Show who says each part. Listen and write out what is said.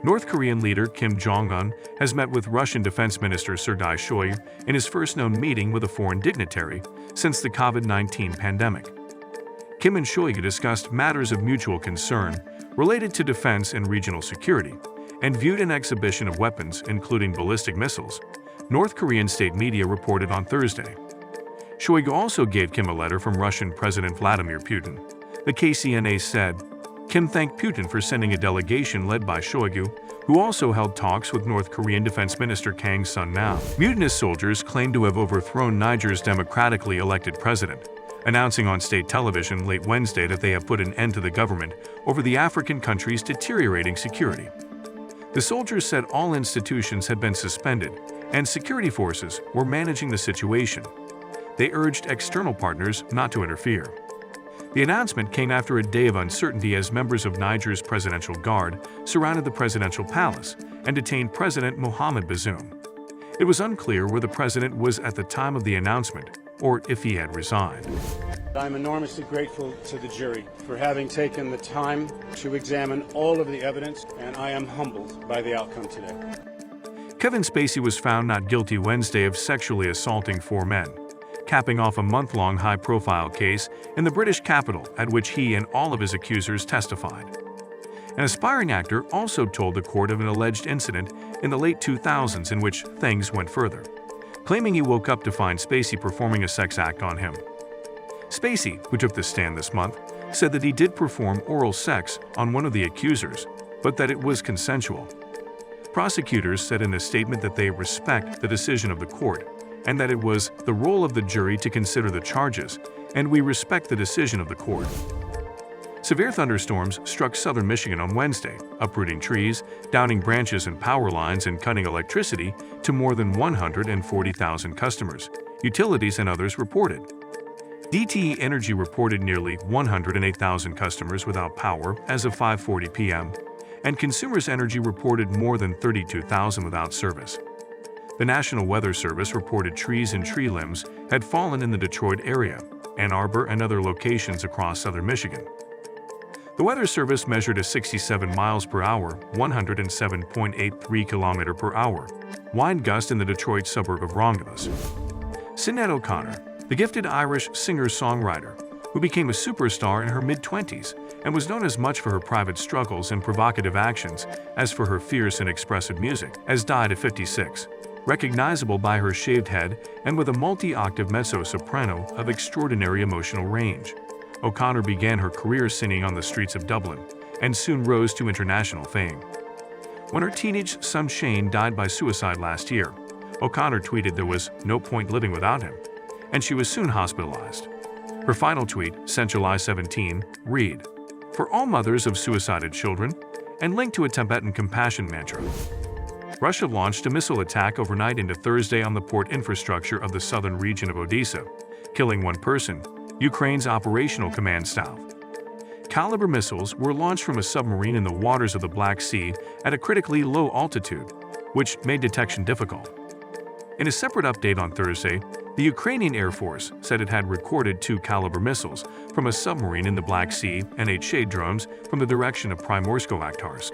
Speaker 1: North Korean leader Kim Jong Un has met with Russian Defense Minister Sergei Shoigu in his first known meeting with a foreign dignitary since the COVID-19 pandemic. Kim and Shoigu discussed matters of mutual concern related to defense and regional security, and viewed an exhibition of weapons, including ballistic missiles, North Korean state media reported on Thursday. Shoigu also gave Kim a letter from Russian President Vladimir Putin. The KCNA said, Kim thanked Putin for sending a delegation led by Shoigu, who also held talks with North Korean Defense Minister Kang Sun-nao. Mutinous soldiers claim to have overthrown Niger's democratically elected president, announcing on state television late Wednesday that they have put an end to the government over the African country's deteriorating security. The soldiers said all institutions had been suspended and security forces were managing the situation. They urged external partners not to interfere. The announcement came after a day of uncertainty as members of Niger's presidential guard surrounded the presidential palace and detained President Mohamed Bazoum. It was unclear where the president was at the time of the announcement or if he had resigned.
Speaker 2: I'm enormously grateful to the jury for having taken the time to examine all of the evidence, and I am humbled by the outcome today.
Speaker 1: Kevin Spacey was found not guilty Wednesday of sexually assaulting 4 men, capping off a month-long high-profile case in the British capital at which he and all of his accusers testified. An aspiring actor also told the court of an alleged incident in the late 2000s in which things went further, claiming he woke up to find Spacey performing a sex act on him. Spacey, who took the stand this month, said that he did perform oral sex on one of the accusers, but that it was consensual. Prosecutors said in a statement that they respect the decision of the court and that it was the role of the jury to consider the charges, and we respect the decision of the court. Severe thunderstorms struck southern Michigan on Wednesday, uprooting trees, downing branches and power lines, and cutting electricity to more than 140,000 customers, utilities and others reported. DTE Energy reported nearly 108,000 customers without power as of 5:40 p.m., and Consumers Energy reported more than 32,000 without service. The National Weather Service reported trees and tree limbs had fallen in the Detroit area, Ann Arbor, and other locations across southern Michigan. The Weather Service measured a 67 miles per hour, 107.83 kilometer per hour wind gust in the Detroit suburb of Romulus. Sinéad O'Connor, the gifted Irish singer-songwriter, who became a superstar in her mid-20s and was known as much for her private struggles and provocative actions as for her fierce and expressive music, has died at 56. Recognizable by her shaved head and with a multi-octave mezzo-soprano of extraordinary emotional range. O'Connor began her career singing on the streets of Dublin and soon rose to international fame. When her teenage son Shane died by suicide last year, O'Connor tweeted there was no point living without him, and she was soon hospitalized. Her final tweet, sent July 17, read, "For all mothers of suicided children," and linked to a Tibetan compassion mantra. Russia launched a missile attack overnight into Thursday on the port infrastructure of the southern region of Odessa, killing 1 person, Ukraine's operational command staff. Caliber missiles were launched from a submarine in the waters of the Black Sea at a critically low altitude, which made detection difficult. In a separate update on Thursday, the Ukrainian Air Force said it had recorded 2 Caliber missiles from a submarine in the Black Sea and 8 Shade drones from the direction of Primorsko-Akhtarsk.